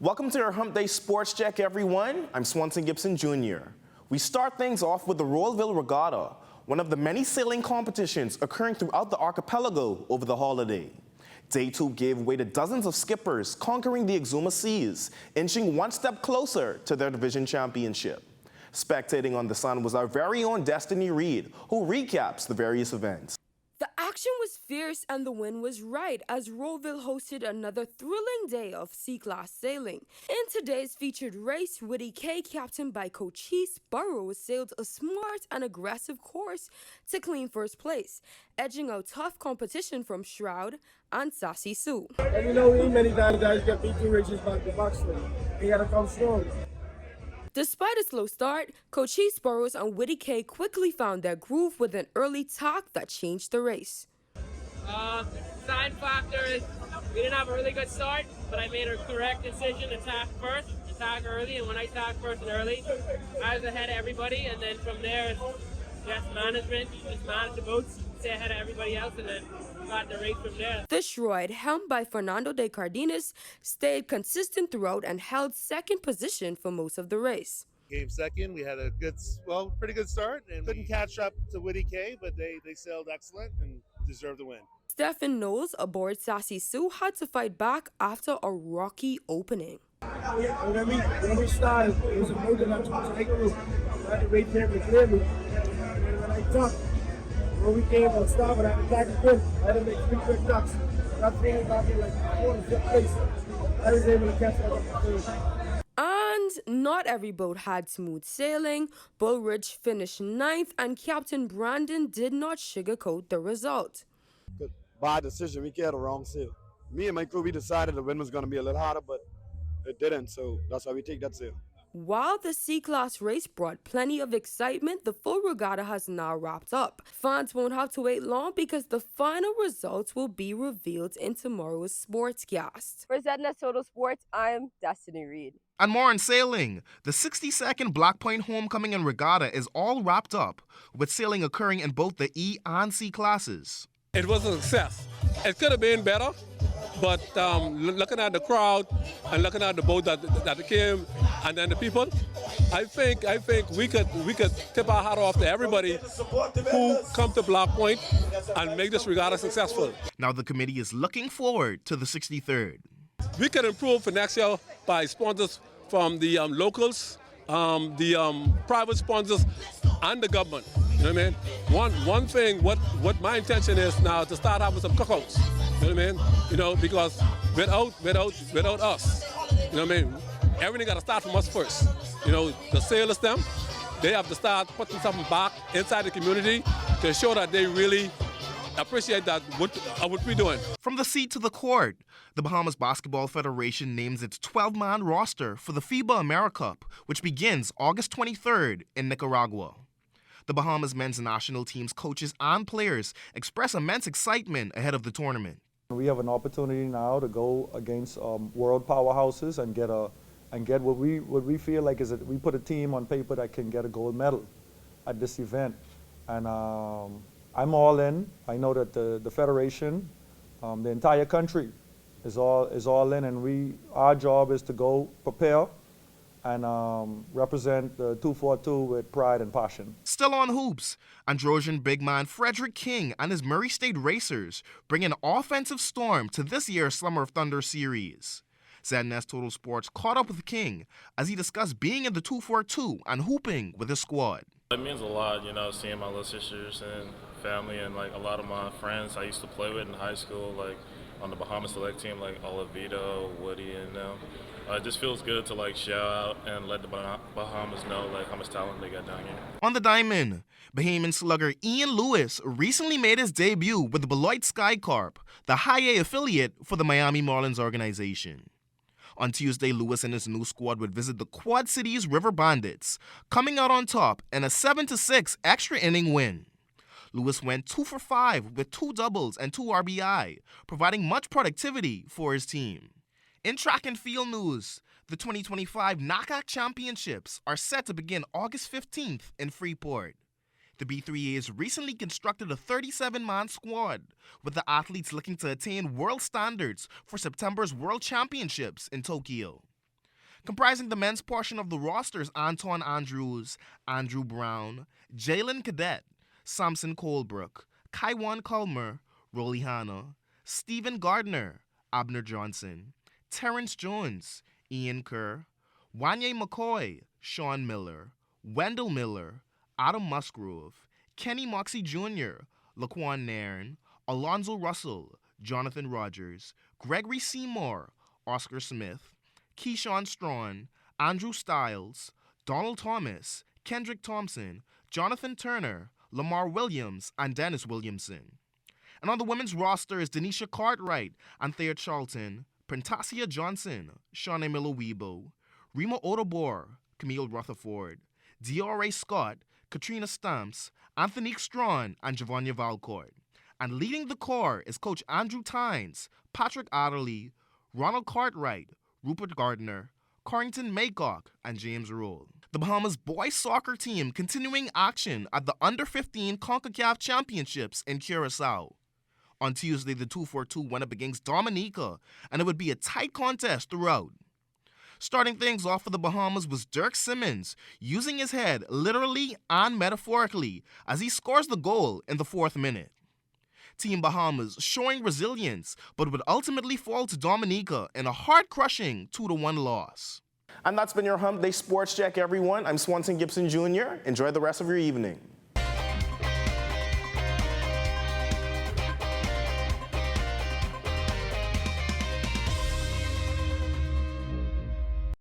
Welcome to your Hump Day Sports Check, everyone. I'm Swanson Gibson Jr. We start things off with the Royalville Regatta, one of the many sailing competitions occurring throughout the archipelago over the holiday. Day 2 gave way to dozens of skippers conquering the Exuma Seas, inching one step closer to their division championship. Spectating on the sun was our very own Destiny Reed, who recaps the various events. The action was fierce and the wind was right as Royalville hosted another thrilling day of C-class sailing. In today's featured race, Woody K, captained by Coach Heath Burrows, sailed a smart and aggressive course to clean first place, edging out tough competition from Shroud and Sassy Sue. And you know, many times guys get beat 2 races back to back, so they gotta come strong. Despite a slow start, Coach Heath Burrows and Woody K quickly found their groove with an early tack that changed the race. Side factor is we didn't have a really good start, but I made a correct decision to tack first, to tack early, and when I tacked first and early, I was ahead of everybody, and then from there, it's just management, just manage the boats, stay ahead of everybody else, and then got the race from there. The Shroud, helmed by Fernando de Cardenas, stayed consistent throughout and held second position for most of the race. Came second. We had a pretty good start, and couldn't catch up to Woody K, but they sailed excellent and deserved the win. Stephen Knowles aboard Sassy Sue had to fight back after a rocky opening. When we started, it was a boat that I was supposed to take a route. I had to wait there to clear me. And when I ducked, when we came on stop, and I had to tack again, I had to make 3 quick ducks. That thing got me like 4th or 5th place. I was able to catch that up. And not every boat had smooth sailing. Bull Ridge finished 9th, and Captain Brandon did not sugarcoat the result. Bad decision. We had a wrong sail. Me and my crew, we decided the wind was going to be a little harder, but it didn't, so that's why we take that sail. While the C-Class race brought plenty of excitement, the full regatta has now wrapped up. Fans won't have to wait long because the final results will be revealed in tomorrow's Sportscast. For ZNS Total Sports, I'm Destiny Reed. And more on sailing. The 62nd Black Point Homecoming and Regatta is all wrapped up, with sailing occurring in both the E and C classes. It was a success. It could have been better, but looking at the crowd and looking at the boat that came and then the people, I think we could tip our hat off to everybody who come to Black Point and make this regatta successful. Now the committee is looking forward to the 63rd. We can improve for next year by sponsors from the locals, the private sponsors, and the government. You know what I mean? One thing, what my intention is now to start having some cookouts. You know what I mean? You know, because without us, you know what I mean? Everything got to start from us first. You know, the sailors, they have to start putting something back inside the community to show that they really appreciate that what we're doing. From the sea to the court, the Bahamas Basketball Federation names its 12-man roster for the FIBA AmeriCup, which begins August 23rd in Nicaragua. The Bahamas men's national team's coaches and players express immense excitement ahead of the tournament. We have an opportunity now to go against world powerhouses and get what we feel like is that we put a team on paper that can get a gold medal at this event. And I'm all in. I know that the federation, the entire country is all in, and our job is to go prepare and represent the 242 with pride and passion. Still on hoops, Androsian big man Frederick King and his Murray State Racers bring an offensive storm to this year's Summer of Thunder series. ZNS Total Sports caught up with King as he discussed being in the 242 and hooping with his squad. It means a lot, you know, seeing my little sisters and family and like a lot of my friends I used to play with in high school, like on the Bahamas select team, like Olivito, Woody, and them. It just feels good to like shout out and let the Bahamas know like how much talent they got down here. On the diamond, Bahamian slugger Ian Lewis recently made his debut with the Beloit Skycarp, the high A affiliate for the Miami Marlins organization. On Tuesday, Lewis and his new squad would visit the Quad Cities River Bandits, coming out on top in a 7-6 extra inning win. Lewis went 2 for 5 with 2 doubles and 2 RBI, providing much productivity for his team. In track and field news, the 2025 NACAC Championships are set to begin August 15th in Freeport. The B3As recently constructed a 37-man squad, with the athletes looking to attain world standards for September's World Championships in Tokyo. Comprising the men's portion of the rosters Anton Andrews, Andrew Brown, Jalen Cadet, Samson Colebrook, Kaiwan Culmer, Rolly Hanna, Stephen Gardner, Abner Johnson, Terrence Jones, Ian Kerr, Wanye McCoy, Sean Miller, Wendell Miller, Adam Musgrove, Kenny Moxie Jr., Laquan Nairn, Alonzo Russell, Jonathan Rogers, Gregory Seymour, Oscar Smith, Keyshawn Strawn, Andrew Stiles, Donald Thomas, Kendrick Thompson, Jonathan Turner, Lamar Williams, and Dennis Williamson. And on the women's roster is Denisha Cartwright, Anthea Charlton, Printasia Johnson, Shawnee Miller-Weibo, Rima Odobor, Camille Rutherford, Diore Scott, Katrina Stamps, Anthonique Strawn, and Javonia Valcourt. And leading the core is Coach Andrew Tynes, Patrick Adderley, Ronald Cartwright, Rupert Gardner, Corrington Maycock, and James Roll. The Bahamas boys soccer team continuing action at the Under-15 CONCACAF Championships in Curacao. On Tuesday, the 2-4-2 went up against Dominica, and it would be a tight contest throughout. Starting things off for the Bahamas was Dirk Simmons, using his head literally and metaphorically as he scores the goal in the 4th minute. Team Bahamas showing resilience, but would ultimately fall to Dominica in a heart-crushing 2-1 loss. And that's been your Hump Day Sports Check, everyone. I'm Swanson Gibson Jr. Enjoy the rest of your evening.